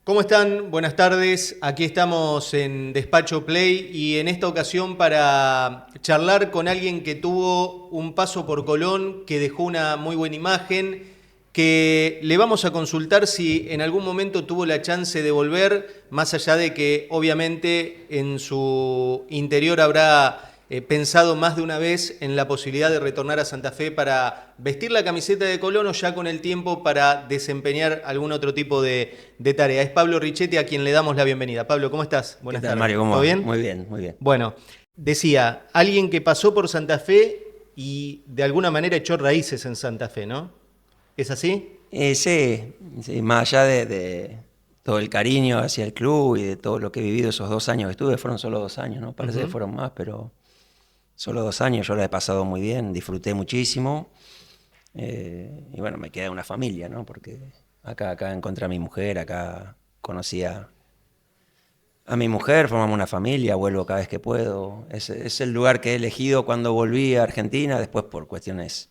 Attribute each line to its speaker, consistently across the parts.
Speaker 1: ¿Cómo están? Buenas tardes. Aquí estamos en Despacho Play y en esta ocasión para charlar con alguien que tuvo un paso por Colón, que dejó una muy buena imagen, que le vamos a consultar si en algún momento tuvo la chance de volver, más allá de que obviamente en su interior habrá pensado más de una vez en la posibilidad de retornar a Santa Fe para vestir la camiseta de Colón o ya con el tiempo para desempeñar algún otro tipo de tarea. Es Pablo Richetti a quien le damos la bienvenida. Pablo, ¿cómo estás?
Speaker 2: ¿Qué
Speaker 1: Buenas
Speaker 2: tal,
Speaker 1: tardes.
Speaker 2: Mario? ¿Cómo
Speaker 1: ¿Todo
Speaker 2: va?
Speaker 1: bien?
Speaker 2: Muy bien, muy bien.
Speaker 1: Bueno, decía, alguien que pasó por Santa Fe y de alguna manera echó raíces en Santa Fe, ¿no? ¿Es así?
Speaker 2: Sí, sí, más allá de todo el cariño hacia el club y de todo lo que he vivido esos 2 años que estuve, fueron solo 2 años, ¿no? Parece que
Speaker 1: Ujú.
Speaker 2: fueron más, pero solo 2 años. Yo la he pasado muy bien, disfruté muchísimo. Y bueno, me queda una familia, ¿no? Porque acá encontré a mi mujer, acá conocí a mi mujer, formamos una familia, vuelvo cada vez que puedo. Es el lugar que he elegido cuando volví a Argentina, después por cuestiones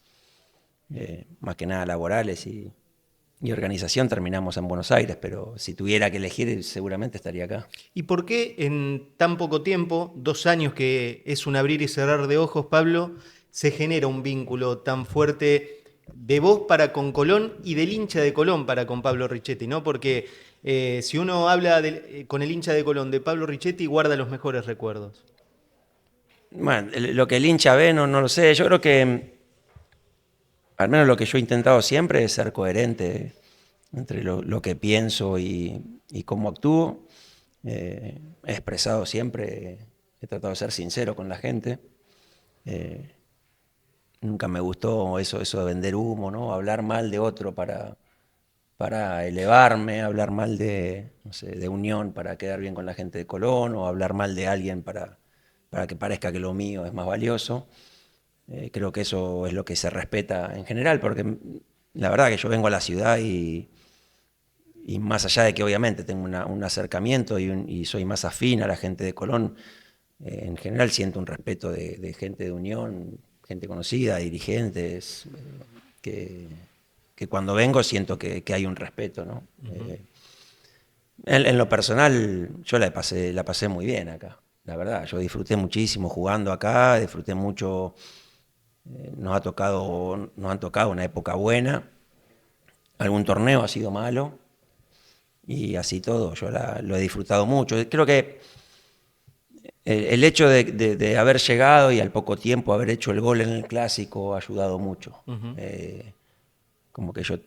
Speaker 2: más que nada laborales y organización terminamos en Buenos Aires, pero si tuviera que elegir seguramente estaría acá.
Speaker 1: ¿Y por qué en tan poco tiempo, 2 años que es un abrir y cerrar de ojos, Pablo, se genera un vínculo tan fuerte de vos para con Colón y del hincha de Colón para con Pablo Richetti, ¿no? Porque si uno habla con el hincha de Colón de Pablo Richetti, guarda los mejores recuerdos.
Speaker 2: Bueno, lo que el hincha ve no lo sé. Yo creo que, al menos lo que yo he intentado siempre es ser coherente entre lo que pienso y cómo actúo. He expresado siempre, he tratado de ser sincero con la gente. Eh, Nunca me gustó eso de vender humo, ¿no? Hablar mal de otro para elevarme, hablar mal de, no sé, de Unión para quedar bien con la gente de Colón, o hablar mal de alguien para que parezca que lo mío es más valioso. Creo que eso es lo que se respeta en general, porque la verdad que yo vengo a la ciudad y más allá de que obviamente tengo un acercamiento y soy más afín a la gente de Colón, en general siento un respeto de gente de Unión, gente conocida, dirigentes, que, que cuando vengo siento que hay un respeto, ¿no?
Speaker 1: Ujú.
Speaker 2: En lo personal, yo la pasé muy bien acá, la verdad. Yo disfruté muchísimo jugando acá, disfruté mucho. Nos han tocado una época buena. Algún torneo ha sido malo y así todo. Yo lo he disfrutado mucho. Creo que el hecho de haber llegado y al poco tiempo haber hecho el gol en el clásico ha ayudado mucho.
Speaker 1: Ujú.
Speaker 2: Eh, Como que yo,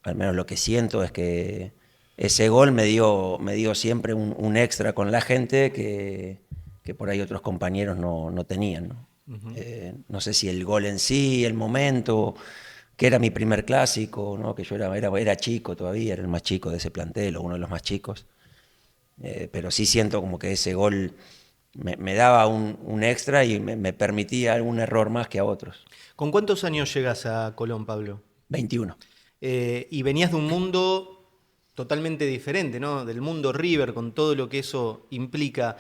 Speaker 2: al menos lo que siento es que ese gol me dio siempre un extra con la gente que por ahí otros compañeros no tenían, ¿no?
Speaker 1: Ujú.
Speaker 2: No sé si el gol en sí, el momento, que era mi primer clásico, ¿no? Que yo era chico todavía, era el más chico de ese plantel, o uno de los más chicos. Pero sí siento como que ese gol me daba un extra y me permitía algún error más que a otros.
Speaker 1: ¿Con cuántos años llegas a Colón, Pablo?
Speaker 2: 21.
Speaker 1: Y venías de un mundo totalmente diferente, ¿no? Del mundo River, con todo lo que eso implica.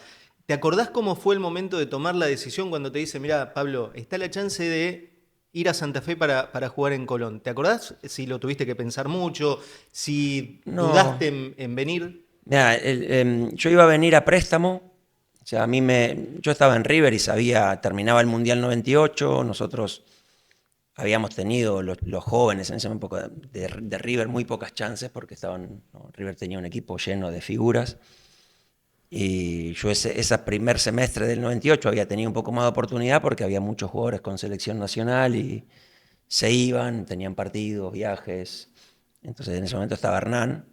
Speaker 1: ¿Te acordás cómo fue el momento de tomar la decisión cuando te dice, mira, Pablo, está la chance de ir a Santa Fe para jugar en Colón? ¿Te acordás si lo tuviste que pensar mucho, si
Speaker 2: No,
Speaker 1: dudaste en venir?
Speaker 2: mira, yo iba a venir a préstamo. O sea, yo estaba en River y terminaba el Mundial 98. Nosotros habíamos tenido los jóvenes en esa época de River muy pocas chances porque no, River tenía un equipo lleno de figuras. Y yo ese primer semestre del 98 había tenido un poco más de oportunidad porque había muchos jugadores con selección nacional y se iban, tenían partidos, viajes. Entonces en ese momento estaba Hernán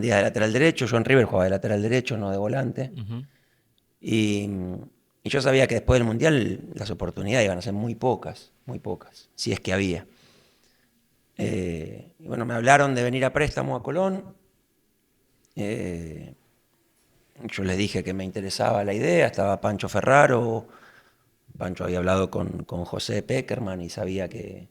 Speaker 2: Díaz de lateral derecho, yo en River jugaba de lateral derecho, no de volante.
Speaker 1: Ujú.
Speaker 2: Y, y yo sabía que después del Mundial las oportunidades iban a ser muy pocas, si es que había. Y bueno, me hablaron de venir a préstamo a Colón. Eh, yo les dije que me interesaba la idea, estaba Pancho Ferraro. Pancho había hablado con José Peckerman y sabía que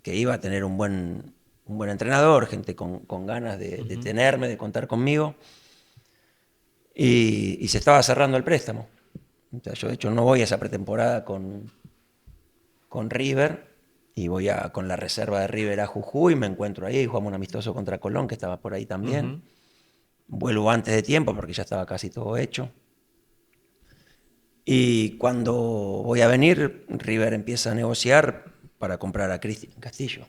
Speaker 2: iba a tener un buen entrenador, gente con ganas de
Speaker 1: Ujú.
Speaker 2: tenerme, de contar conmigo. Y se estaba cerrando el préstamo. O sea, yo de hecho no voy a esa pretemporada con River y con la reserva de River a Jujuy, me encuentro ahí, jugamos un amistoso contra Colón que estaba por ahí también.
Speaker 1: Ujú.
Speaker 2: vuelvo antes de tiempo porque ya estaba casi todo hecho. Y cuando voy a venir, River empieza a negociar para comprar a Cristian Castillo.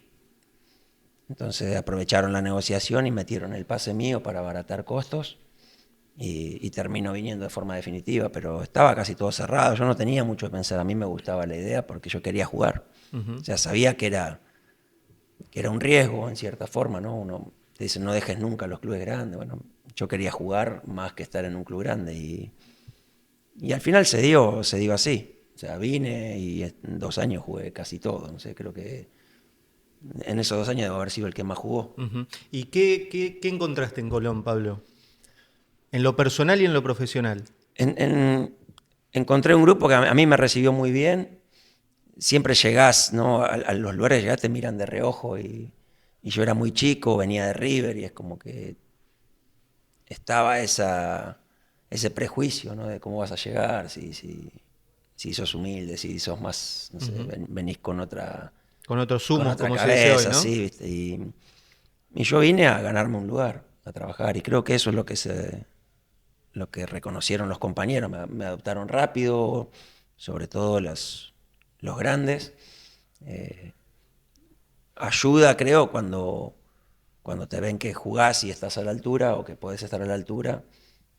Speaker 2: Entonces aprovecharon la negociación y metieron el pase mío para abaratar costos y terminó viniendo de forma definitiva, pero estaba casi todo cerrado, yo no tenía mucho que pensar, a mí me gustaba la idea porque yo quería jugar. O sea, sabía que era un riesgo en cierta forma, ¿no? Uno te dice no dejes nunca los clubes grandes, bueno, yo quería jugar más que estar en un club grande y al final se dio así. O sea, vine y en 2 años jugué casi todo, no sé, creo que en esos 2 años debo haber sido el que más jugó.
Speaker 1: ¿Y qué encontraste en Colón, Pablo? En lo personal y en lo profesional.
Speaker 2: Encontré un grupo que a mí me recibió muy bien. Siempre llegás, ¿no? A los lugares llegás, te miran de reojo y yo era muy chico, venía de River y es como que estaba ese prejuicio, ¿no? De cómo vas a llegar, si sos humilde, si sos más, no sé, venís con otra
Speaker 1: Con otros humos, como se dice hoy,
Speaker 2: cabeza,
Speaker 1: ¿no?
Speaker 2: sí, ¿viste? Y yo vine a ganarme un lugar, a trabajar y creo que eso es lo que reconocieron los compañeros, me adoptaron rápido, sobre todo los grandes. Ayuda, creo, cuando te ven que jugás y estás a la altura o que podés estar a la altura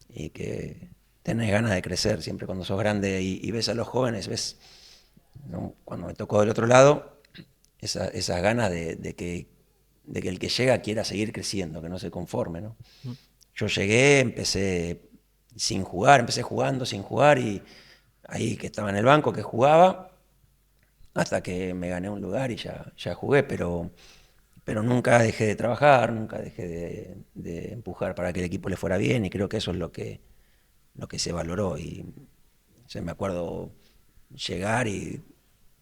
Speaker 2: y que tenés ganas de crecer. Siempre cuando sos grande y ves a los jóvenes, ves, ¿no? Cuando me tocó del otro lado, esas ganas de que el que llega quiera seguir creciendo, que no se conforme, ¿no? Yo llegué, empecé sin jugar, empecé jugando sin jugar y ahí que estaba en el banco, que jugaba, hasta que me gané un lugar y ya jugué, pero nunca dejé de trabajar, nunca dejé de empujar para que el equipo le fuera bien y creo que eso es lo que se valoró. Y me acuerdo llegar y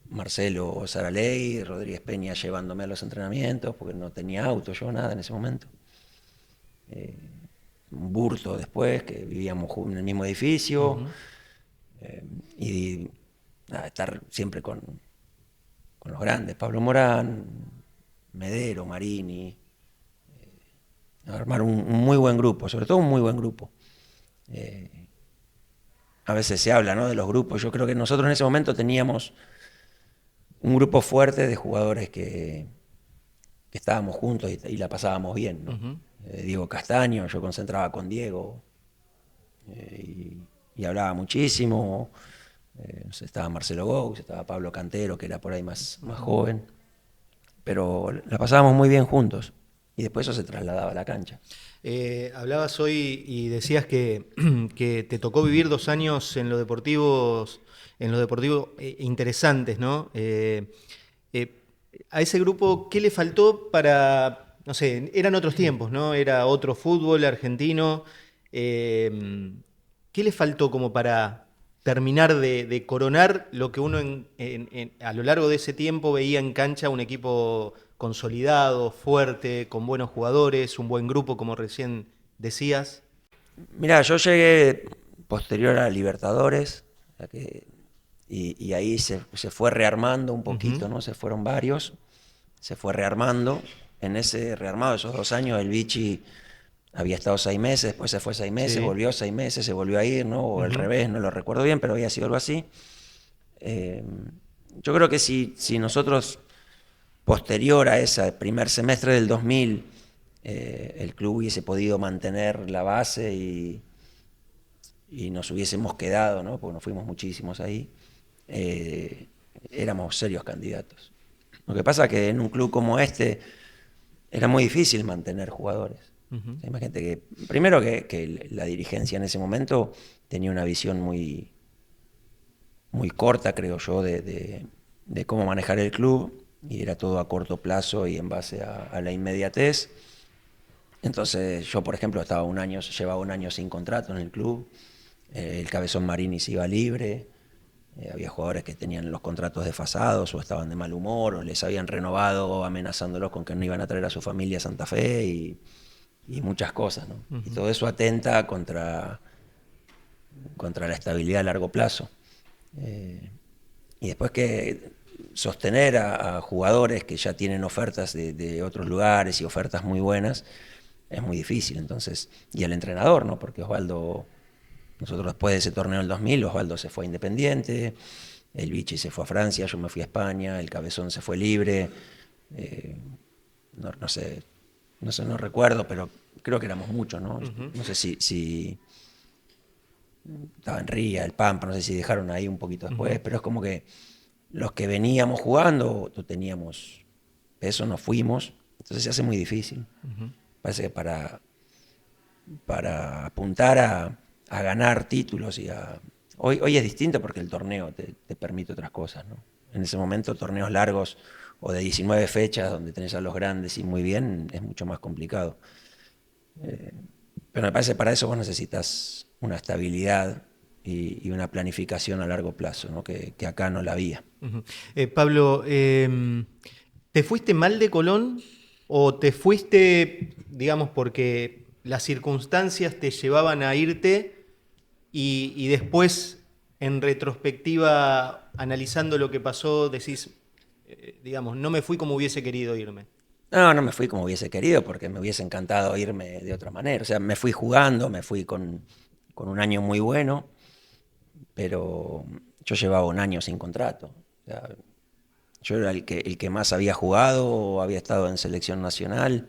Speaker 2: Marcelo Saraley, Rodríguez Peña llevándome a los entrenamientos porque no tenía auto yo, nada en ese momento. Burto después, que vivíamos en el mismo edificio. Y nada, estar siempre con los grandes, Pablo Morán, Medero, Marini, armar un muy buen grupo, sobre todo un muy buen grupo. A veces se habla, ¿no?, de los grupos. Yo creo que nosotros en ese momento teníamos un grupo fuerte de jugadores que estábamos juntos y la pasábamos bien, ¿no? Diego Castaño, yo concentraba con Diego y hablaba muchísimo. Estaba Marcelo Gaux, estaba Pablo Cantero, que era por ahí más joven, pero la pasábamos muy bien juntos y después eso se trasladaba a la cancha.
Speaker 1: Hablabas hoy y decías que, que te tocó vivir 2 años en lo deportivo interesantes, ¿no? A ese grupo, ¿qué le faltó para, no sé, eran otros tiempos, ¿no? Era otro fútbol argentino. ¿Qué le faltó como para terminar de coronar lo que uno a lo largo de ese tiempo veía en cancha, un equipo consolidado, fuerte, con buenos jugadores, un buen grupo, como recién decías?
Speaker 2: Mirá, yo llegué posterior a Libertadores y ahí se fue rearmando un poquito, ¿no? Se fueron varios, se fue rearmando. En ese rearmado, esos 2 años, el Vichy había estado 6 meses, después se fue 6 meses,
Speaker 1: Sí.
Speaker 2: volvió 6 meses, se volvió a ir, ¿no? O al revés, no lo recuerdo bien, pero había sido algo así. Yo creo que si nosotros, posterior a ese primer semestre del 2000, el club hubiese podido mantener la base y nos hubiésemos quedado, ¿no?, porque nos fuimos muchísimos ahí, éramos serios candidatos. Lo que pasa es que en un club como este era muy difícil mantener jugadores. Imagínate que, primero que la dirigencia en ese momento tenía una visión muy, muy corta, creo yo, de cómo manejar el club, y era todo a corto plazo y en base a la inmediatez. Entonces yo, por ejemplo, llevaba un año sin contrato en el club, el Cabezón Marini se iba libre, había jugadores que tenían los contratos desfasados o estaban de mal humor o les habían renovado amenazándolos con que no iban a traer a su familia a Santa Fe y muchas cosas, ¿no? Y todo eso atenta contra la estabilidad a largo plazo. Y después que sostener a jugadores que ya tienen ofertas de otros lugares y ofertas muy buenas, es muy difícil. Entonces, y el entrenador, ¿no? Porque Osvaldo, nosotros después de ese torneo del 2000, Osvaldo se fue a Independiente, el Vichy se fue a Francia, yo me fui a España, el Cabezón se fue libre, no sé, no recuerdo, pero creo que éramos muchos, ¿no? No sé si estaba en Ría, el Pampa, no sé si dejaron ahí un poquito después, pero es como que los que veníamos jugando, teníamos peso, nos fuimos, entonces se hace muy difícil. Parece que para apuntar a ganar títulos Hoy es distinto porque el torneo te permite otras cosas, ¿no? En ese momento, torneos largos o de 19 fechas, donde tenés a los grandes y muy bien, es mucho más complicado. Pero me parece que para eso vos necesitas una estabilidad y una planificación a largo plazo, ¿no? Que acá no la había.
Speaker 1: Pablo, ¿te fuiste mal de Colón o te fuiste, digamos, porque las circunstancias te llevaban a irte y después, en retrospectiva, analizando lo que pasó, decís, digamos, no me fui como hubiese querido irme?
Speaker 2: No me fui como hubiese querido porque me hubiese encantado irme de otra manera. O sea, me fui jugando, me fui con un año muy bueno, pero yo llevaba un año sin contrato. O sea, yo era el que más había jugado, había estado en selección nacional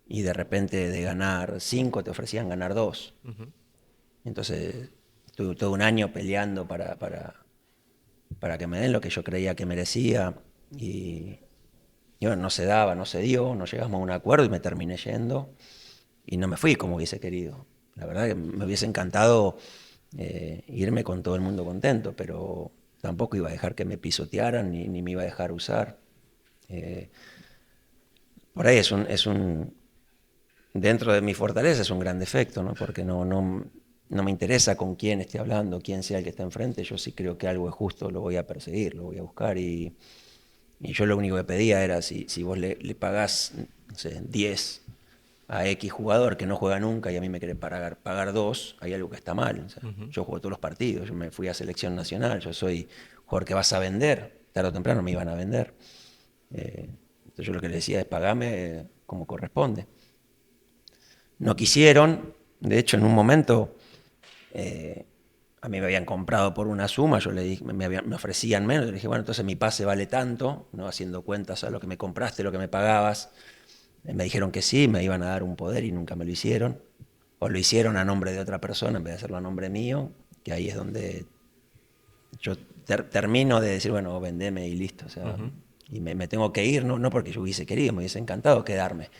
Speaker 2: y de repente de ganar 5 te ofrecían ganar 2. Entonces estuve todo un año peleando para que me den lo que yo creía que merecía y bueno, no se daba, no se dio, no llegamos a un acuerdo y me terminé yendo y no me fui como hubiese querido. La verdad que me hubiese encantado irme con todo el mundo contento, pero tampoco iba a dejar que me pisotearan ni me iba a dejar usar. Por ahí dentro de mi fortaleza es un gran defecto, ¿no? Porque no me interesa con quién esté hablando, quién sea el que está enfrente. Yo sí creo que algo es justo, lo voy a perseguir, lo voy a buscar y yo lo único que pedía era si vos le pagás, no sé, 10 a X jugador que no juega nunca y a mí me quiere pagar 2, hay algo que está mal. O sea, yo juego todos los partidos, yo me fui a selección nacional, yo soy jugador que vas a vender, tarde o temprano me iban a vender. Entonces yo lo que le decía es pagame como corresponde. No quisieron, de hecho en un momento a mí me habían comprado por una suma, yo le dije, me ofrecían menos, le dije, bueno, entonces mi pase vale tanto, no haciendo cuentas a lo que me compraste, lo que me pagabas. Me dijeron que sí, me iban a dar un poder y nunca me lo hicieron. O lo hicieron a nombre de otra persona en vez de hacerlo a nombre mío, que ahí es donde yo termino de decir, bueno, vendeme y listo. O sea, y me tengo que ir, no porque yo hubiese querido, me hubiese encantado quedarme.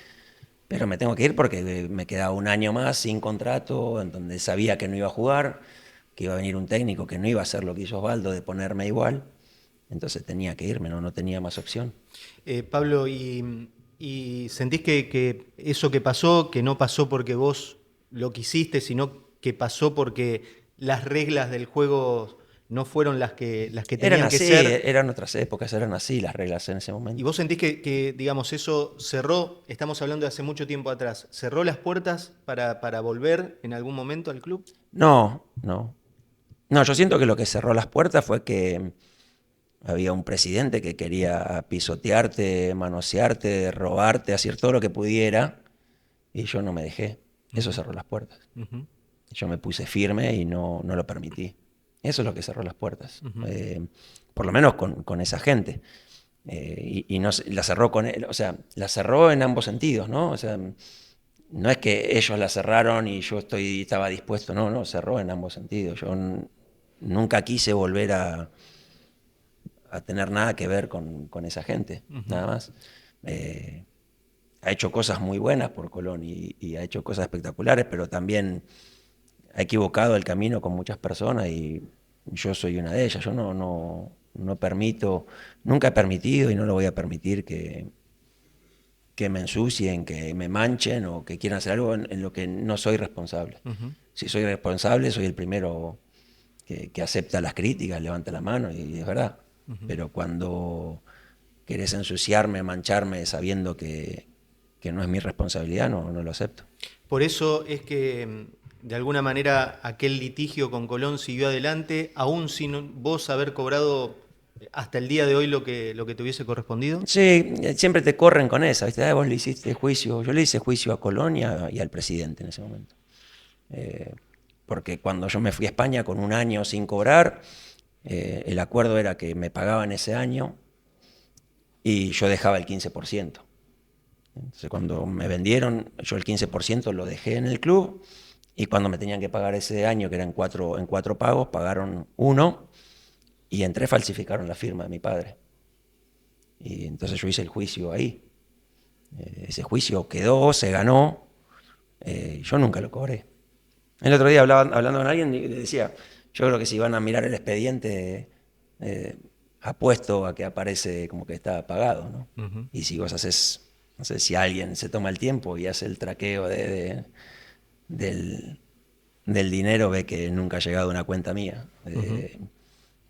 Speaker 2: Pero me tengo que ir porque me quedaba un año más sin contrato, en donde sabía que no iba a jugar, que iba a venir un técnico que no iba a hacer lo que hizo Osvaldo, de ponerme igual. Entonces tenía que irme, no tenía más opción.
Speaker 1: Pablo, ¿y sentís que eso que pasó, que no pasó porque vos lo quisiste, sino que pasó porque las reglas del juego no fueron las que
Speaker 2: Eran
Speaker 1: tenían que
Speaker 2: así,
Speaker 1: ser?
Speaker 2: eran otras épocas, eran así las reglas en ese
Speaker 1: ¿Y
Speaker 2: momento.
Speaker 1: vos sentís digamos, eso cerró, estamos hablando de hace mucho tiempo atrás, cerró las puertas para volver en algún momento al club?
Speaker 2: No. No, yo siento que lo que cerró las puertas fue que había un presidente que quería pisotearte, manosearte, robarte, hacer todo lo que pudiera, y yo no me dejé. Eso cerró las puertas. Yo me puse firme y no lo permití. Eso es lo que cerró las puertas. Por lo menos con esa gente. Y no, la cerró con él, o sea, la cerró en ambos sentidos, ¿no? O sea, no es que ellos la cerraron y yo estaba dispuesto, no, cerró en ambos sentidos. Yo nunca quise volver a tener nada que ver con esa gente, nada más. Ha hecho cosas muy buenas por Colón y ha hecho cosas espectaculares, pero también ha equivocado el camino con muchas personas y yo soy una de ellas. Yo no permito, nunca he permitido y no lo voy a permitir que me ensucien, que me manchen o que quieran hacer algo en lo que no soy responsable. Si soy responsable, soy el primero que acepta las críticas, levanta la mano y es verdad. Pero cuando querés ensuciarme, mancharme sabiendo que no es mi responsabilidad, no lo acepto.
Speaker 1: Por eso es que, de alguna manera, aquel litigio con Colón siguió adelante, aún sin vos haber cobrado hasta el día de hoy lo que te hubiese correspondido?
Speaker 2: Sí, siempre te corren con esa, ¿viste? Vos le hiciste juicio. Yo le hice juicio a Colón y al presidente en ese momento. Porque cuando yo me fui a España con un año sin cobrar, el acuerdo era que me pagaban ese año y yo dejaba el 15%. Entonces cuando me vendieron, yo el 15% lo dejé en el club y cuando me tenían que pagar ese año, que era en cuatro pagos, pagaron uno y entre falsificaron la firma de mi padre. Y entonces yo hice el juicio ahí. Ese juicio quedó, se ganó, yo nunca lo cobré. El otro día hablando con alguien y le decía, yo creo que si van a mirar el expediente, apuesto a que aparece como que está pagado, ¿no?
Speaker 1: Ujú.
Speaker 2: Y si vos haces, no sé, si alguien se toma el tiempo y hace el traqueo del, del dinero, ve que nunca ha llegado a una cuenta mía.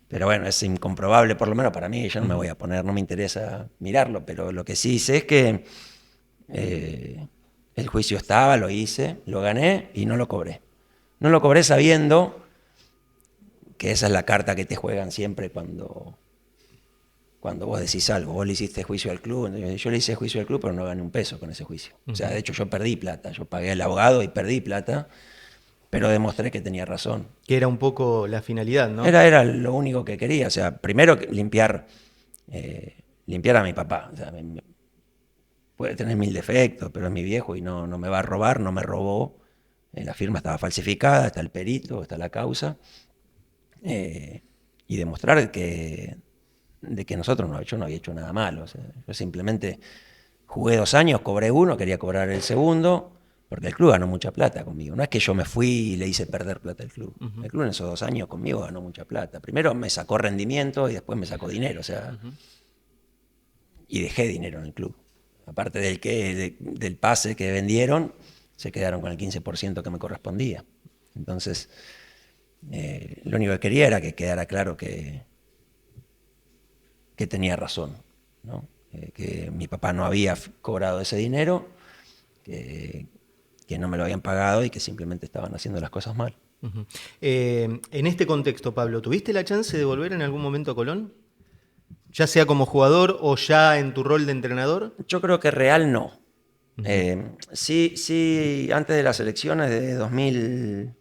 Speaker 2: Pero bueno, es incomprobable, por lo menos para mí, yo no me voy a poner, no me interesa mirarlo, pero lo que sí sé es que el juicio estaba, lo hice, lo gané y no lo cobré. No lo cobré sabiendo que esa es la carta que te juegan siempre cuando vos decís algo. Vos le hiciste juicio al club, yo le hice juicio al club, pero no gané un peso con ese juicio. O sea, de hecho yo perdí plata, yo pagué al abogado y perdí plata, pero demostré que tenía razón.
Speaker 1: Que era un poco la finalidad, ¿no?
Speaker 2: Era lo único que quería, o sea, primero limpiar a mi papá. O sea, puede tener mil defectos, pero es mi viejo y no me va a robar, no me robó. La firma estaba falsificada, está el perito, está la causa. Y demostrar de que yo no había hecho nada malo. O sea, yo simplemente jugué 2 años, cobré uno, quería cobrar el segundo, porque el club ganó mucha plata conmigo. No es que yo me fui y le hice perder plata al club. El club en esos 2 años conmigo ganó mucha plata. Primero me sacó rendimiento y después me sacó dinero. O sea, y dejé dinero en el club. Aparte del pase que vendieron, se quedaron con el 15% que me correspondía. Entonces, lo único que quería era que quedara claro que tenía razón, ¿no? Que mi papá no había cobrado ese dinero, que no me lo habían pagado y que simplemente estaban haciendo las cosas mal.
Speaker 1: En este contexto, Pablo, ¿tuviste la chance de volver en algún momento a Colón? Ya sea como jugador o ya en tu rol de entrenador.
Speaker 2: Yo creo que real no. Sí, antes de las elecciones de 2000,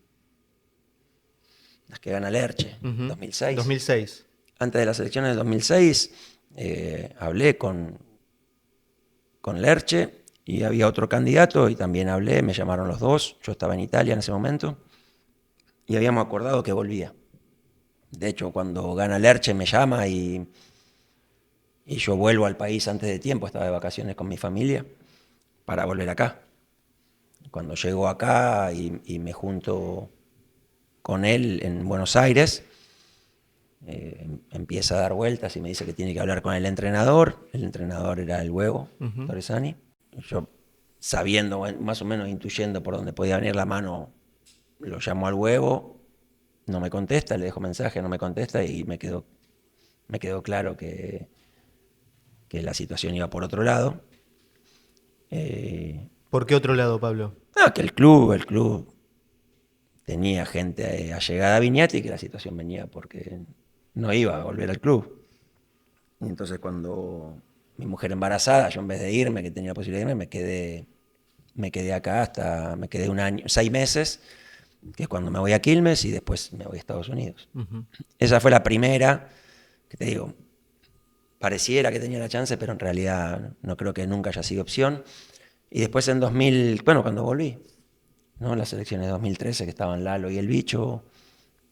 Speaker 2: las que gana Lerche, 2006.
Speaker 1: 2006.
Speaker 2: Antes de las elecciones de 2006, hablé con Lerche y había otro candidato y también hablé, me llamaron los dos, yo estaba en Italia en ese momento y habíamos acordado que volvía. De hecho, cuando gana Lerche me llama y yo vuelvo al país antes de tiempo, estaba de vacaciones con mi familia, para volver acá. Cuando llego acá y me junto con él en Buenos Aires, empieza a dar vueltas y me dice que tiene que hablar con el entrenador era el Huevo Torresani. Yo, sabiendo, más o menos intuyendo por dónde podía venir la mano, lo llamo al Huevo, no me contesta, le dejo mensaje, no me contesta y me quedó claro que la situación iba por otro lado.
Speaker 1: ¿Por qué otro lado, Pablo?
Speaker 2: Que el club tenía gente allegada a Viñati y que la situación venía porque no iba a volver al club. Y entonces cuando mi mujer embarazada, yo en vez de irme, que tenía la posibilidad de irme, me quedé acá me quedé 1 año, 6 meses, que es cuando me voy a Quilmes y después me voy a Estados Unidos. Esa fue la primera, que te digo, pareciera que tenía la chance, pero en realidad no creo que nunca haya sido opción. Y después en cuando volví, ¿no? Las elecciones de 2013, que estaban Lalo y el Bicho,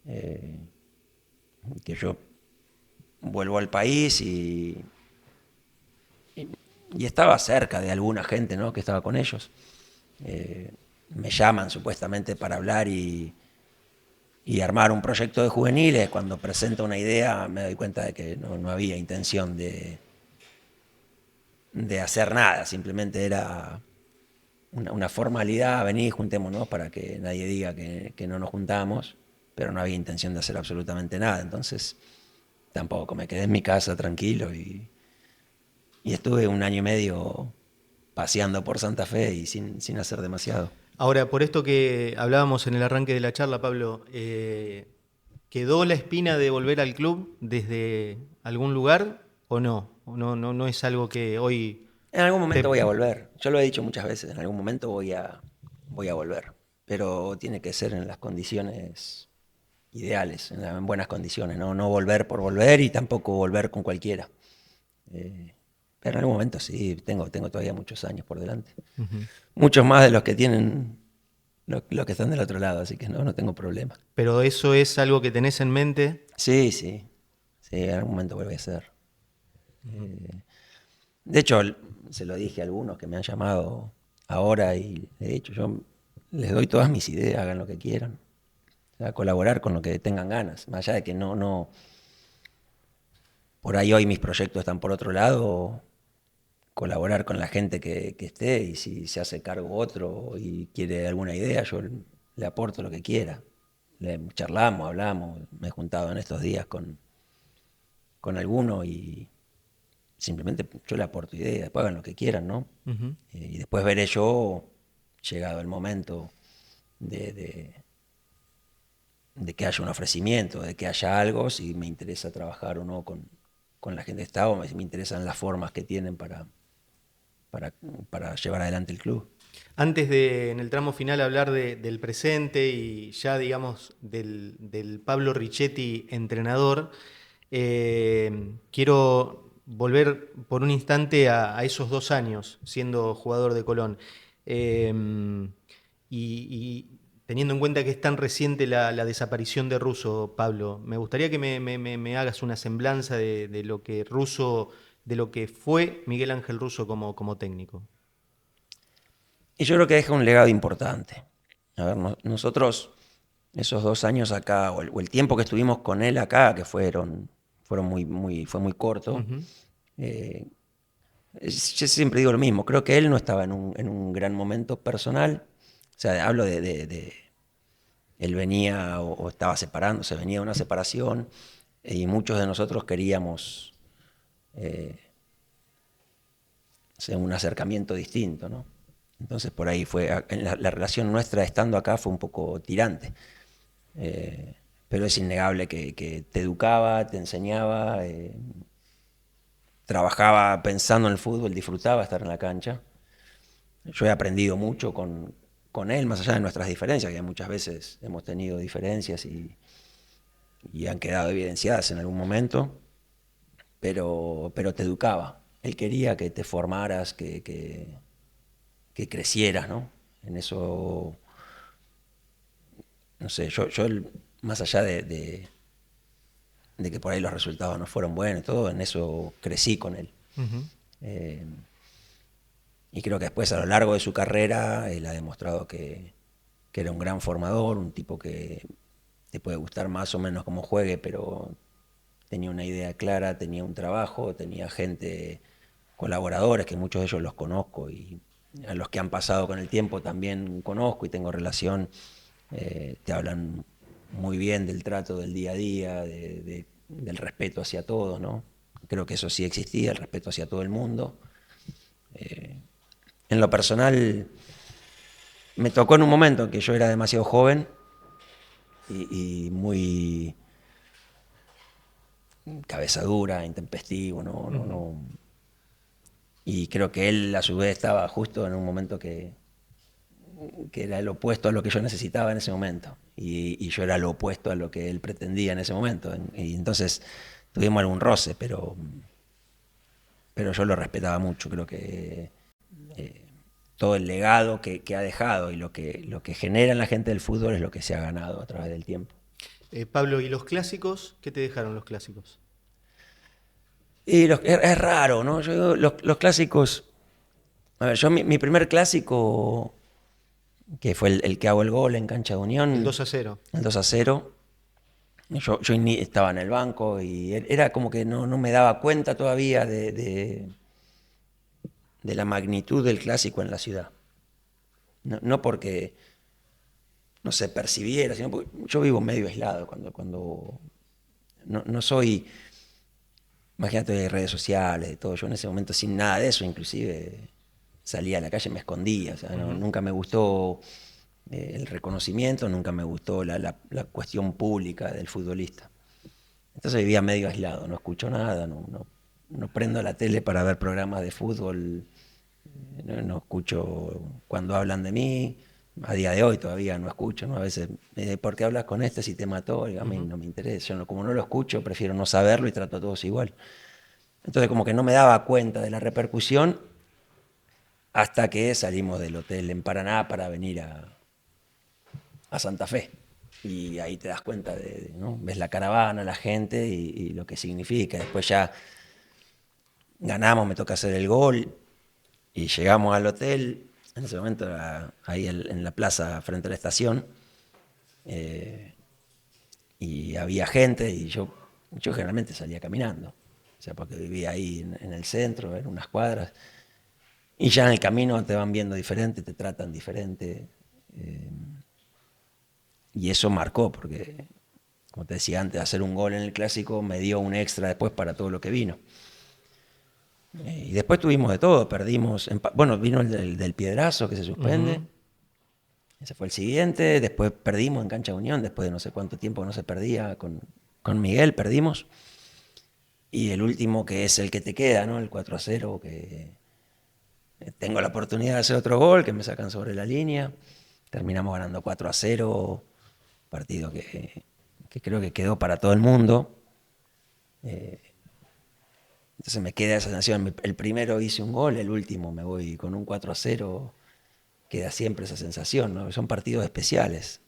Speaker 2: que yo vuelvo al país y estaba cerca de alguna gente, ¿no?, que estaba con ellos. Me llaman supuestamente para hablar y armar un proyecto de juveniles. Cuando presento una idea me doy cuenta de que no había intención de hacer nada, simplemente era una formalidad, vení, juntémonos para que nadie diga que no nos juntamos, pero no había intención de hacer absolutamente nada. Entonces tampoco, me quedé en mi casa tranquilo y estuve 1 año y medio paseando por Santa Fe y sin hacer demasiado.
Speaker 1: Ahora, por esto que hablábamos en el arranque de la charla, Pablo, ¿qué ¿Quedó la espina de volver al club desde algún lugar o no? ¿O no es algo que hoy
Speaker 2: En algún momento
Speaker 1: te...
Speaker 2: voy a volver. Yo lo he dicho muchas veces, en algún momento voy a volver. Pero tiene que ser en las condiciones ideales, en buenas condiciones, ¿no? No volver por volver y tampoco volver con cualquiera. Pero en algún momento sí, tengo todavía muchos años por delante.
Speaker 1: Ujú.
Speaker 2: Muchos más de los que tienen los que están del otro lado, así que no tengo problema.
Speaker 1: Pero eso es algo que tenés en mente.
Speaker 2: Sí, sí, sí, en algún momento vuelve a ser. Eh, de hecho, se lo dije a algunos que me han llamado ahora y he dicho, yo les doy todas mis ideas, hagan lo que quieran. O sea, colaborar con lo que tengan ganas, más allá de que no, por ahí hoy mis proyectos están por otro lado, colaborar con la gente que esté y si se hace cargo otro y quiere alguna idea, yo le aporto lo que quiera. Charlamos, hablamos, me he juntado en estos días con alguno y simplemente yo le aporto ideas, después hagan lo que quieran, ¿no?
Speaker 1: Ujú.
Speaker 2: Y después veré yo, llegado el momento de, de que haya un ofrecimiento, de que haya algo, si me interesa trabajar o no con la gente que está, o si me interesan las formas que tienen para, para llevar adelante el club.
Speaker 1: Antes de, en el tramo final, hablar del presente y ya, digamos, del Pablo Richetti entrenador, quiero volver por un instante a esos 2 años siendo jugador de Colón. Eh, y teniendo en cuenta que es tan reciente la desaparición de Russo, Pablo, me gustaría que me hagas una semblanza de lo que Russo, de lo que fue Miguel Ángel Russo como técnico.
Speaker 2: Y yo creo que deja un legado importante. A ver, nosotros, esos 2 años acá, o el tiempo que estuvimos con él acá, que fueron fue muy corto,
Speaker 1: Ujú.
Speaker 2: eh, yo siempre digo lo mismo, creo que él no estaba en un gran momento personal, o sea, hablo él venía o estaba separándose, venía de una separación, y muchos de nosotros queríamos eh, un acercamiento distinto, ¿no? Entonces por ahí fue, la relación nuestra estando acá fue un poco tirante. Pero es innegable que te educaba, te enseñaba, trabajaba pensando en el fútbol, disfrutaba estar en la cancha. Yo he aprendido mucho con él, más allá de nuestras diferencias, que muchas veces hemos tenido diferencias y han quedado evidenciadas en algún momento, pero te educaba. Él quería que te formaras, que crecieras, ¿no? En eso, no sé, yo más allá de que por ahí los resultados no fueron buenos y todo, en eso crecí con él.
Speaker 1: Ujú.
Speaker 2: Eh, y creo que después a lo largo de su carrera él ha demostrado que era un gran formador, un tipo que te puede gustar más o menos cómo juegue, pero tenía una idea clara, tenía un trabajo, tenía gente, colaboradores, que muchos de ellos los conozco y a los que han pasado con el tiempo también conozco y tengo relación, te hablan muy bien del trato del día a día, del respeto hacia todos, ¿no? Creo que eso sí existía, el respeto hacia todo el mundo. En lo personal, me tocó en un momento en que yo era demasiado joven y muy cabeza dura, intempestivo,
Speaker 1: Ujú.
Speaker 2: y creo que él a su vez estaba justo en un momento que era el opuesto a lo que yo necesitaba en ese momento. Y yo era lo opuesto a lo que él pretendía en ese momento. Y entonces tuvimos algún roce, pero yo lo respetaba mucho. Creo que todo el legado que ha dejado y lo que genera en la gente del fútbol es lo que se ha ganado a través del tiempo.
Speaker 1: Pablo, ¿y los clásicos? ¿Qué te dejaron los clásicos?
Speaker 2: Y es raro, ¿no? Yo, los clásicos. A ver, yo mi primer clásico, que fue el que hago el gol en cancha de
Speaker 1: El
Speaker 2: Unión,
Speaker 1: 2-0.
Speaker 2: el 2-0. Yo estaba en el banco y era como que no me daba cuenta todavía de la magnitud del clásico en la ciudad. No porque no se percibiera, sino porque yo vivo medio aislado cuando no soy, imagínate, de redes sociales, de todo. Yo en ese momento sin nada de eso, inclusive salía a la calle, me escondía. O sea,
Speaker 1: Ujú.
Speaker 2: nunca me gustó el reconocimiento, nunca me gustó la cuestión pública del futbolista. Entonces vivía medio aislado, no escucho nada, no prendo la tele para ver programas de fútbol, no escucho cuando hablan de mí. A día de hoy todavía no escucho, ¿no? A veces, ¿por qué hablas con este si te mató? Y a mí no me interesa, yo como no lo escucho, prefiero no saberlo y trato a todos igual. Entonces como que no me daba cuenta de la repercusión hasta que salimos del hotel en Paraná para venir a Santa Fe. Y ahí te das cuenta ¿no? Ves la caravana, la gente y lo que significa. Después ya ganamos, me toca hacer el gol y llegamos al hotel. En ese momento ahí en la plaza frente a la estación, y había gente y yo generalmente salía caminando, o sea, porque vivía ahí en el centro, en unas cuadras, y ya en el camino te van viendo diferente, te tratan diferente, y eso marcó, porque como te decía antes, hacer un gol en el Clásico me dio un extra después para todo lo que vino. Y después tuvimos de todo, perdimos, bueno, vino el del Piedrazo que se suspende, ese fue el siguiente, después perdimos en Cancha Unión, después de no sé cuánto tiempo no se perdía, con Miguel perdimos, y el último que es el que te queda, ¿no? El 4-0, que tengo la oportunidad de hacer otro gol, que me sacan sobre la línea, terminamos ganando 4-0, partido que creo que quedó para todo el mundo. Entonces me queda esa sensación, el primero hice un gol, el último me voy con un 4-0, queda siempre esa sensación, ¿no? Son partidos especiales,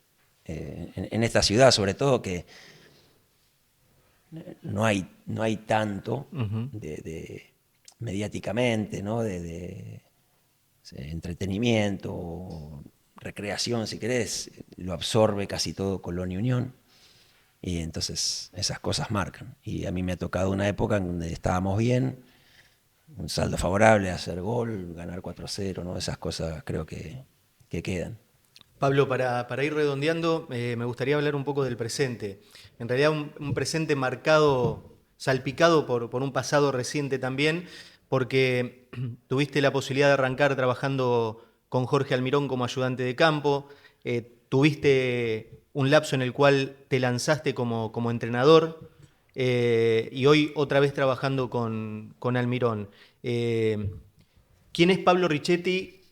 Speaker 2: en esta ciudad sobre todo, que no hay tanto mediáticamente, ¿no? de entretenimiento, recreación, si querés, lo absorbe casi todo Colonia Unión. Y entonces esas cosas marcan. Y a mí me ha tocado una época en donde estábamos bien, un saldo favorable, hacer gol, ganar 4-0, ¿no? Esas cosas creo que quedan.
Speaker 1: Pablo, para ir redondeando, me gustaría hablar un poco del presente. En realidad un presente marcado, salpicado por un pasado reciente también, porque tuviste la posibilidad de arrancar trabajando con Jorge Almirón como ayudante de campo, tuviste un lapso en el cual te lanzaste como entrenador, y hoy otra vez trabajando con Almirón. ¿Quién es Pablo Richetti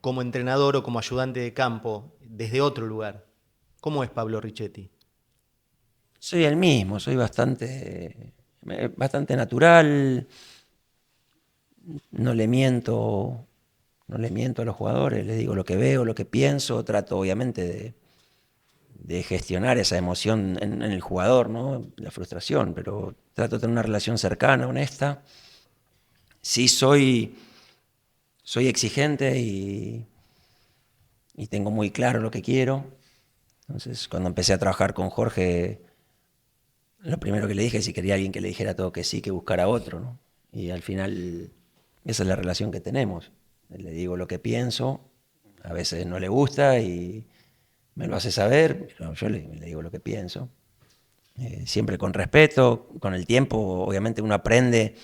Speaker 1: como entrenador o como ayudante de campo desde otro lugar? ¿Cómo es Pablo Richetti?
Speaker 2: Soy el mismo, soy bastante natural, no le miento, no le miento a los jugadores, les digo lo que veo, lo que pienso, trato obviamente de gestionar esa emoción en el jugador, ¿no? La frustración, pero trato de tener una relación cercana, honesta. Sí soy exigente y tengo muy claro lo que quiero. Entonces, cuando empecé a trabajar con Jorge, lo primero que le dije es si quería alguien que le dijera todo que sí, que buscara otro, ¿no? Y al final esa es la relación que tenemos. Le digo lo que pienso, a veces no le gusta y me lo hace saber, pero yo le digo lo que pienso. Siempre con respeto, con el tiempo, obviamente uno aprende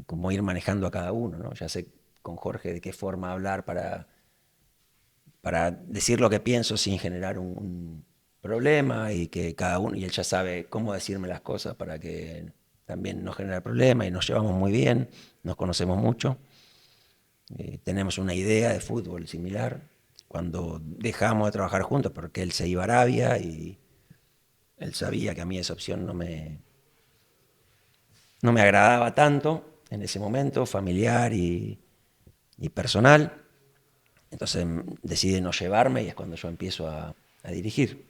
Speaker 2: cómo ir manejando a cada uno, ¿no? Ya sé con Jorge de qué forma hablar para decir lo que pienso sin generar un problema, y que cada uno, y él ya sabe cómo decirme las cosas para que también no genere problema, y nos llevamos muy bien, nos conocemos mucho, tenemos una idea de fútbol similar. Cuando dejamos de trabajar juntos, porque él se iba a Arabia y él sabía que a mí esa opción no me agradaba tanto en ese momento, familiar y personal. Entonces decide no llevarme y es cuando yo empiezo a dirigir.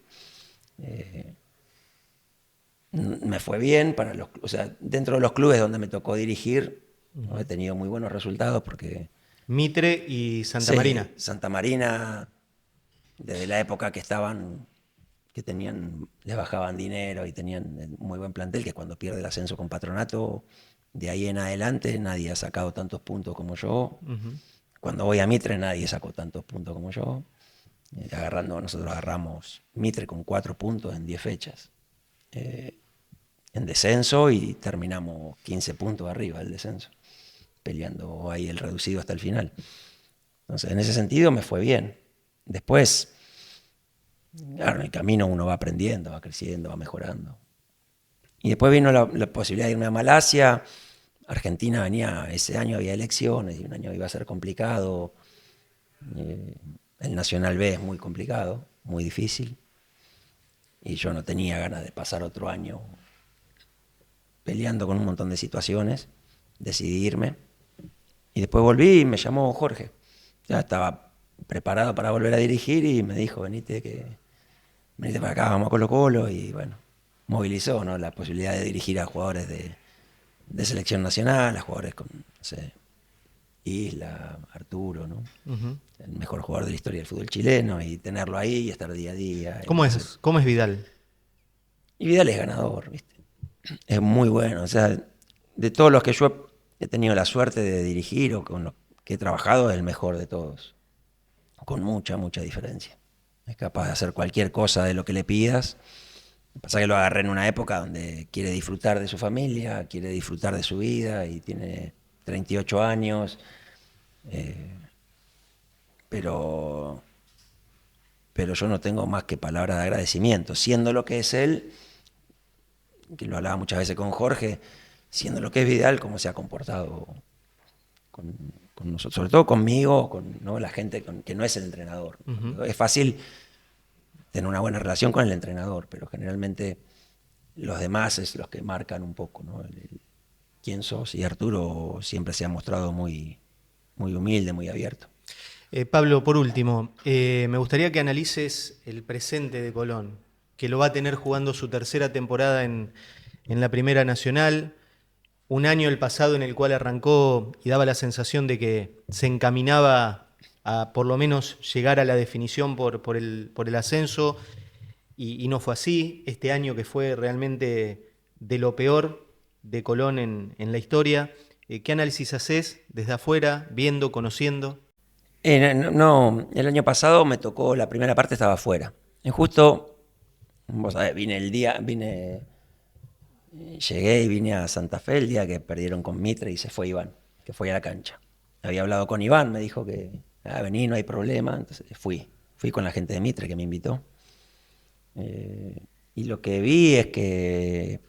Speaker 2: Me fue bien o sea, dentro de los clubes donde me tocó dirigir, ¿no? He tenido muy buenos resultados porque...
Speaker 1: Mitre y Santa
Speaker 2: Sí,
Speaker 1: Marina.
Speaker 2: Santa Marina, desde la época que les bajaban dinero y tenían muy buen plantel, que cuando pierde el ascenso con Patronato, de ahí en adelante nadie ha sacado tantos puntos como yo. Cuando voy a Mitre nadie sacó tantos puntos como yo. Nosotros agarramos Mitre con 4 puntos en 10 fechas. En descenso, y terminamos 15 puntos arriba del descenso, peleando ahí el reducido hasta el final. Entonces, en ese sentido me fue bien. Después, Claro, en el camino uno va aprendiendo, va creciendo, va mejorando. Y después vino la posibilidad de irme a Malasia. Argentina venía, ese año había elecciones y un año iba a ser complicado. El Nacional B es muy complicado, muy difícil. Y yo no tenía ganas de pasar otro año peleando con un montón de situaciones. Decidí irme. Y después volví y me llamó Jorge. Ya estaba preparado para volver a dirigir y me dijo, venite para acá, vamos a Colo-Colo. Y bueno, movilizó, ¿no?, la posibilidad de dirigir a jugadores de selección nacional, a jugadores con, no sé, Isla, Arturo, ¿no?
Speaker 1: Ujú.
Speaker 2: El mejor jugador de la historia del fútbol chileno, y tenerlo ahí y estar día a día.
Speaker 1: ¿Cómo es Vidal?
Speaker 2: Y Vidal es ganador, ¿viste? Es muy bueno. O sea, de todos los que yo he tenido la suerte de dirigir o con los que he trabajado, es el mejor de todos. Con mucha, mucha diferencia. Es capaz de hacer cualquier cosa de lo que le pidas. Lo que pasa es que lo agarré en una época donde quiere disfrutar de su familia, quiere disfrutar de su vida y tiene 38 años. eh, pero, pero yo no tengo más que palabras de agradecimiento. Siendo lo que es él, que lo hablaba muchas veces con Jorge, siendo lo que es Vidal, cómo se ha comportado con, con nosotros, sobre todo conmigo, con, ¿no?, la gente que no es el entrenador.
Speaker 1: Ujú.
Speaker 2: Es fácil tener una buena relación con el entrenador, pero generalmente los demás es los que marcan un poco, ¿no?, quién sos. Y Arturo siempre se ha mostrado muy, muy humilde, muy abierto.
Speaker 1: Pablo, por último, me gustaría que analices el presente de Colón, que lo va a tener jugando su tercera temporada en la Primera Nacional. Un año el pasado en el cual arrancó y daba la sensación de que se encaminaba a por lo menos llegar a la definición por el ascenso, y no fue así. Este año que fue realmente de lo peor de Colón en la historia. ¿Qué análisis haces desde afuera, viendo, conociendo?
Speaker 2: No, el año pasado me tocó, la primera parte estaba afuera. Y justo, vos sabés, llegué y vine a Santa Fe el día que perdieron con Mitre y se fue Iván, que fue a la cancha. Había hablado con Iván, me dijo que vení, no hay problema. Entonces fui con la gente de Mitre que me invitó. Y lo que vi es que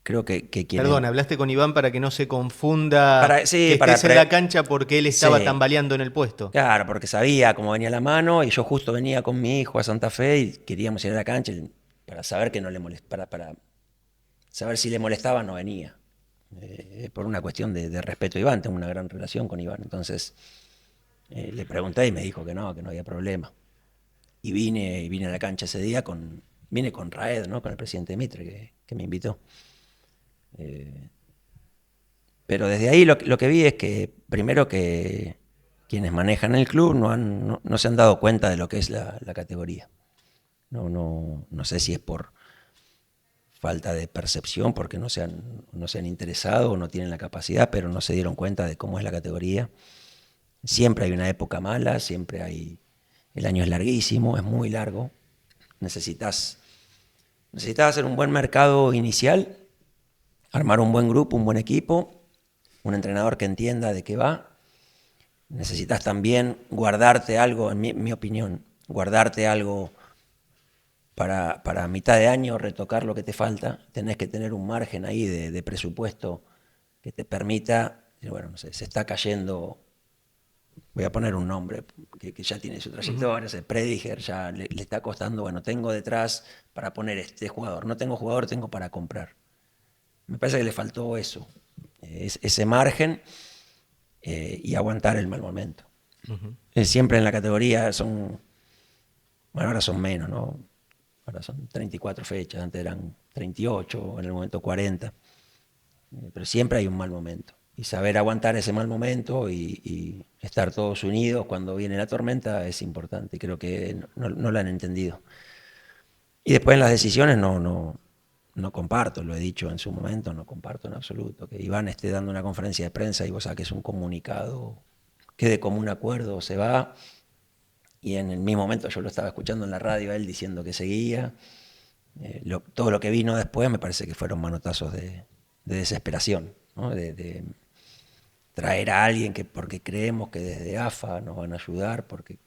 Speaker 2: creo que quienes...
Speaker 1: Perdón, hablaste con Iván para que no se confunda que
Speaker 2: Sí,
Speaker 1: estés en la cancha porque él estaba
Speaker 2: sí,
Speaker 1: tambaleando en el puesto.
Speaker 2: claro, porque sabía cómo venía la mano y yo justo venía con mi hijo a Santa Fe y queríamos ir a la cancha para saber que no le molestaba, para saber si le molestaba no venía. Por una cuestión de respeto a Iván, tengo una gran relación con Iván. Entonces le pregunté y me dijo que no había problema. Y vine a la cancha ese día vine con Raed, ¿no?, con el presidente Mitre que me invitó. Pero desde ahí lo que vi es que, primero, que quienes manejan el club no se han dado cuenta de lo que es la categoría. No sé si es por falta de percepción, porque no se han interesado o no tienen la capacidad, pero no se dieron cuenta de cómo es la categoría. Siempre hay una época mala, el año es larguísimo, es muy largo. Necesitas hacer un buen mercado inicial, armar un buen grupo, un buen equipo, un entrenador que entienda de qué va. Necesitas también guardarte algo, en mi opinión, guardarte algo para mitad de año, retocar lo que te falta. Tenés que tener un margen ahí de presupuesto que te permita, bueno, no sé, se está cayendo, voy a poner un nombre que ya tiene su trayectoria, uh-huh. Prediger ya le está costando, bueno, tengo detrás para poner este jugador, no tengo jugador, tengo para comprar. Me parece que le faltó eso, ese margen y aguantar el mal momento. Uh-huh. Siempre en la categoría ahora son menos, ¿no? Ahora son 34 fechas, antes eran 38, en el momento 40. Pero siempre hay un mal momento. Y saber aguantar ese mal momento y estar todos unidos cuando viene la tormenta es importante. Creo que no lo han entendido. Y después en las decisiones no comparto, lo he dicho en su momento, no comparto en absoluto. Que Iván esté dando una conferencia de prensa y vos saques un comunicado que de común acuerdo se va. Y en el mismo momento yo lo estaba escuchando en la radio a él diciendo que seguía. Todo lo que vino después me parece que fueron manotazos de desesperación, ¿no? De traer a alguien porque creemos que desde AFA nos van a ayudar, porque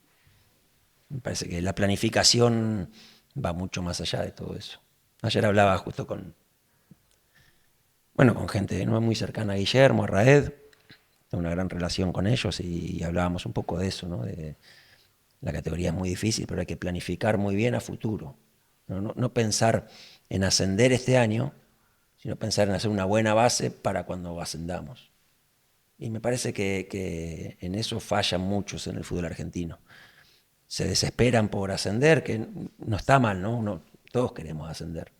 Speaker 2: Me parece que la planificación va mucho más allá de todo eso. Ayer hablaba justo con gente no muy cercana a Guillermo, a Raed, tengo una gran relación con ellos y hablábamos un poco de eso, ¿no? De la categoría es muy difícil, pero hay que planificar muy bien a futuro. No pensar en ascender este año, sino pensar en hacer una buena base para cuando ascendamos. Y me parece que en eso fallan muchos en el fútbol argentino. Se desesperan por ascender, que no está mal, ¿no? Todos queremos ascender.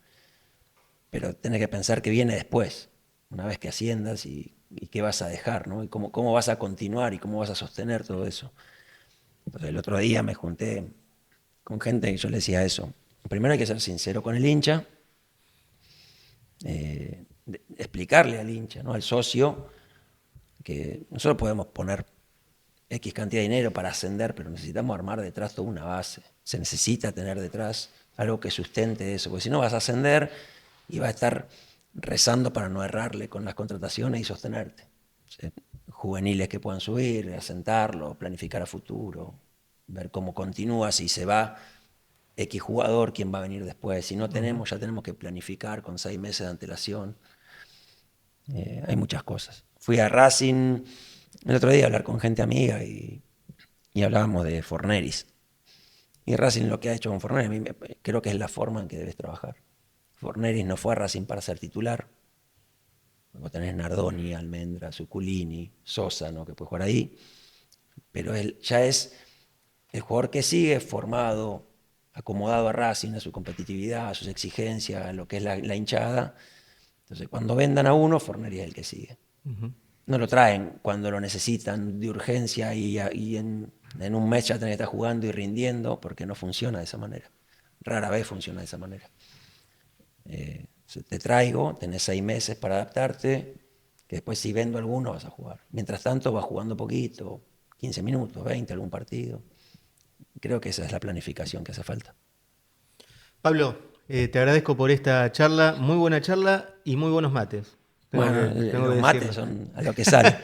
Speaker 2: Pero tenés que pensar que viene después, una vez que asciendas y qué vas a dejar, ¿no? Y cómo vas a continuar y cómo vas a sostener todo eso. Entonces el otro día me junté con gente que yo le decía eso. Primero hay que ser sincero con el hincha, explicarle al hincha, ¿no? Al socio, que nosotros podemos poner X cantidad de dinero para ascender, pero necesitamos armar detrás toda una base. Se necesita tener detrás algo que sustente eso, porque si no vas a ascender y vas a estar rezando para no errarle con las contrataciones y sostenerte. O sea, juveniles que puedan subir, asentarlo, planificar a futuro, ver cómo continúa, si se va X jugador, quién va a venir después. Si no tenemos, ya tenemos que planificar con 6 meses de antelación. Hay muchas cosas. Fui a Racing el otro día a hablar con gente amiga y hablábamos de Forneris. Y Racing lo que ha hecho con Forneris, creo que es la forma en que debes trabajar. Forneris no fue a Racing para ser titular. Vos tenés Nardoni, Almendra, Zuculini, Sosa, ¿no? Que puede jugar ahí. Pero él ya es el jugador que sigue formado, acomodado a Racing, a su competitividad, a sus exigencias, a lo que es la hinchada. Entonces, cuando vendan a uno, Forneris es el que sigue. No lo traen cuando lo necesitan de urgencia y en un mes ya tenés que estar jugando y rindiendo, porque no funciona de esa manera. Rara vez funciona de esa manera. Te traigo, tenés 6 meses para adaptarte, que después si vendo alguno vas a jugar. Mientras tanto vas jugando poquito, 15 minutos, 20, algún partido. Creo que esa es la planificación que hace falta.
Speaker 1: Pablo, te agradezco por esta charla, muy buena charla y muy buenos mates.
Speaker 2: Los mates son a lo que sale.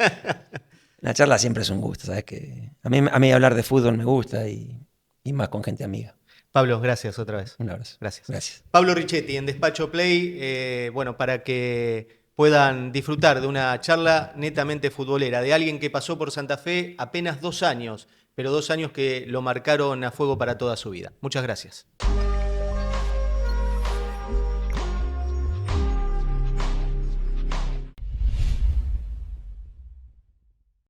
Speaker 2: La charla siempre es un gusto, ¿sabes? Que a mí hablar de fútbol me gusta y más con gente amiga.
Speaker 1: Pablo, gracias otra vez.
Speaker 2: Un abrazo.
Speaker 1: Gracias. Pablo Richetti en Despacho Play, para que puedan disfrutar de una charla netamente futbolera, de alguien que pasó por Santa Fe apenas 2 años, pero 2 años que lo marcaron a fuego para toda su vida. Muchas gracias.